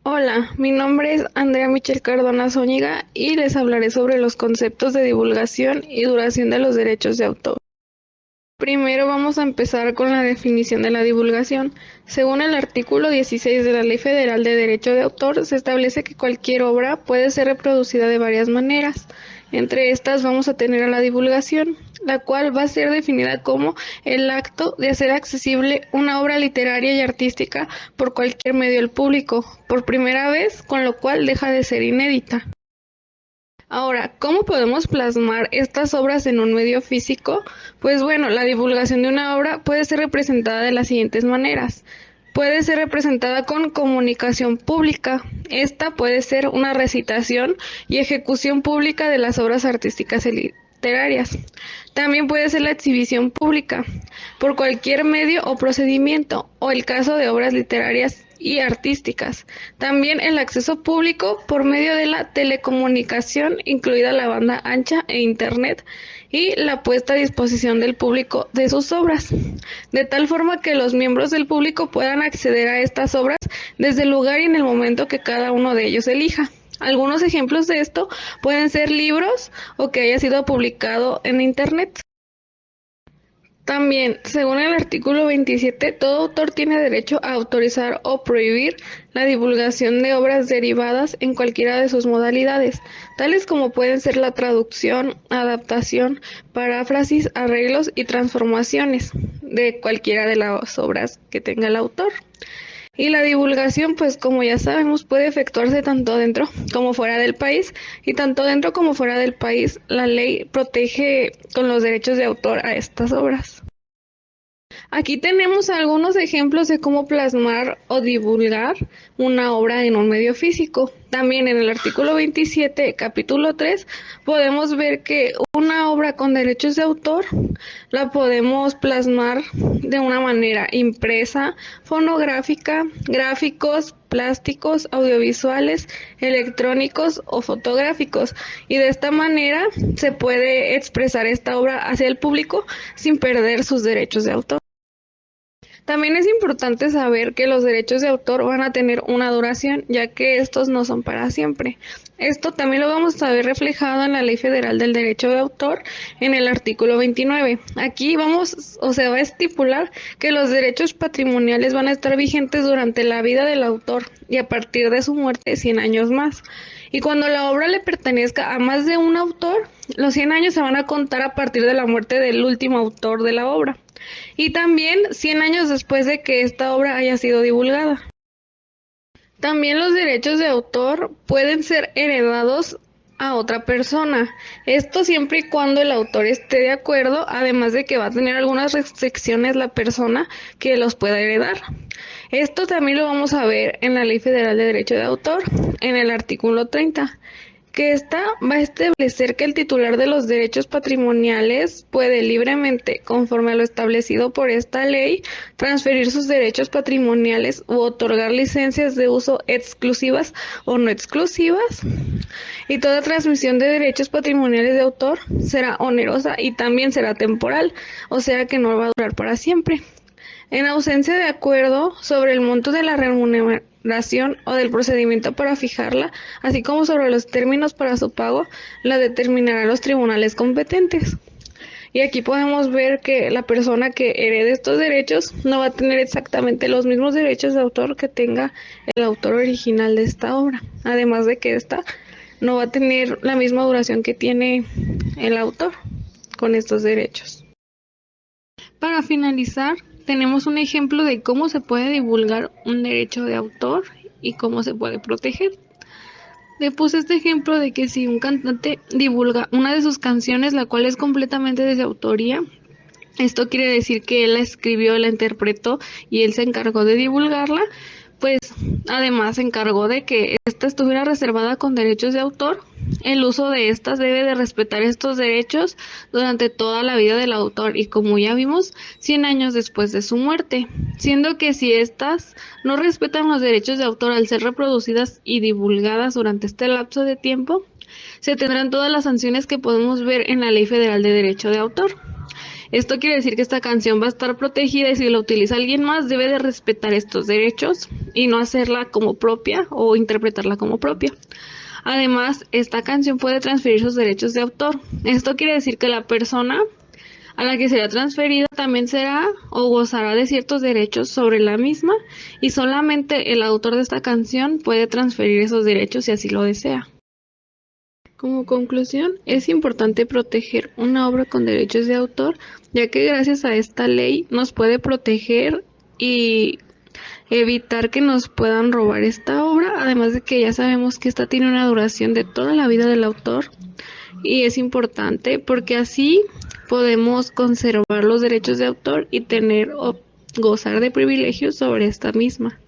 Hola, mi nombre es Andrea Michel Cardona Zúñiga y les hablaré sobre los conceptos de divulgación y duración de los derechos de autor. Primero vamos a empezar con la definición de la divulgación. Según el artículo 16 de la Ley Federal de Derecho de Autor, se establece que cualquier obra puede ser reproducida de varias maneras. Entre estas vamos a tener a la divulgación, la cual va a ser definida como el acto de hacer accesible una obra literaria y artística por cualquier medio al público, por primera vez, con lo cual deja de ser inédita. Ahora, ¿cómo podemos plasmar estas obras en un medio físico? Pues bueno, la divulgación de una obra puede ser representada de las siguientes maneras. Puede ser representada con comunicación pública. Esta puede ser una recitación y ejecución pública de las obras artísticas y literarias. También puede ser la exhibición pública por cualquier medio o procedimiento, o el caso de obras literarias y artísticas. También el acceso público por medio de la telecomunicación, incluida la banda ancha e Internet, y la puesta a disposición del público de sus obras, de tal forma que los miembros del público puedan acceder a estas obras desde el lugar y en el momento que cada uno de ellos elija. Algunos ejemplos de esto pueden ser libros o que haya sido publicado en Internet. También, según el artículo 27, todo autor tiene derecho a autorizar o prohibir la divulgación de obras derivadas en cualquiera de sus modalidades, tales como pueden ser la traducción, adaptación, paráfrasis, arreglos y transformaciones de cualquiera de las obras que tenga el autor. Y la divulgación, pues como ya sabemos, puede efectuarse tanto dentro como fuera del país, y tanto dentro como fuera del país, la ley protege con los derechos de autor a estas obras. Aquí tenemos algunos ejemplos de cómo plasmar o divulgar una obra en un medio físico. También en el artículo 27, capítulo 3, podemos ver que una obra con derechos de autor la podemos plasmar de una manera impresa, fonográfica, gráficos, plásticos, audiovisuales, electrónicos o fotográficos. Y de esta manera se puede expresar esta obra hacia el público sin perder sus derechos de autor. También es importante saber que los derechos de autor van a tener una duración, ya que estos no son para siempre. Esto también lo vamos a ver reflejado en la Ley Federal del Derecho de Autor en el artículo 29. Aquí vamos, o se va a estipular que los derechos patrimoniales van a estar vigentes durante la vida del autor y a partir de su muerte 100 años más. Y cuando la obra le pertenezca a más de un autor, los 100 años se van a contar a partir de la muerte del último autor de la obra. Y también 100 años después de que esta obra haya sido divulgada. También los derechos de autor pueden ser heredados a otra persona. Esto siempre y cuando el autor esté de acuerdo, además de que va a tener algunas restricciones la persona que los pueda heredar. Esto también lo vamos a ver en la Ley Federal de Derecho de Autor, en el artículo 30, que esta va a establecer que el titular de los derechos patrimoniales puede libremente, conforme a lo establecido por esta ley, transferir sus derechos patrimoniales u otorgar licencias de uso exclusivas o no exclusivas. Y toda transmisión de derechos patrimoniales de autor será onerosa y también será temporal, o sea que no va a durar para siempre. En ausencia de acuerdo sobre el monto de la remuneración o del procedimiento para fijarla, así como sobre los términos para su pago, la determinarán los tribunales competentes. Y aquí podemos ver que la persona que herede estos derechos no va a tener exactamente los mismos derechos de autor que tenga el autor original de esta obra, además de que esta no va a tener la misma duración que tiene el autor con estos derechos. Para finalizar, tenemos un ejemplo de cómo se puede divulgar un derecho de autor y cómo se puede proteger. Le puse este ejemplo de que si un cantante divulga una de sus canciones, la cual es completamente de su autoría, esto quiere decir que él la escribió, la interpretó y él se encargó de divulgarla, pues además se encargó de que ésta estuviera reservada con derechos de autor. El uso de estas debe de respetar estos derechos durante toda la vida del autor y, como ya vimos, 100 años después de su muerte, siendo que si estas no respetan los derechos de autor al ser reproducidas y divulgadas durante este lapso de tiempo, se tendrán todas las sanciones que podemos ver en la Ley Federal de Derecho de Autor. Esto quiere decir que esta canción va a estar protegida y si la utiliza alguien más debe de respetar estos derechos y no hacerla como propia o interpretarla como propia. Además, esta canción puede transferir sus derechos de autor. Esto quiere decir que la persona a la que será transferida también será o gozará de ciertos derechos sobre la misma y solamente el autor de esta canción puede transferir esos derechos si así lo desea. Como conclusión, es importante proteger una obra con derechos de autor, ya que gracias a esta ley nos puede proteger y evitar que nos puedan robar esta obra, además de que ya sabemos que esta tiene una duración de toda la vida del autor y es importante porque así podemos conservar los derechos de autor y tener o gozar de privilegios sobre esta misma.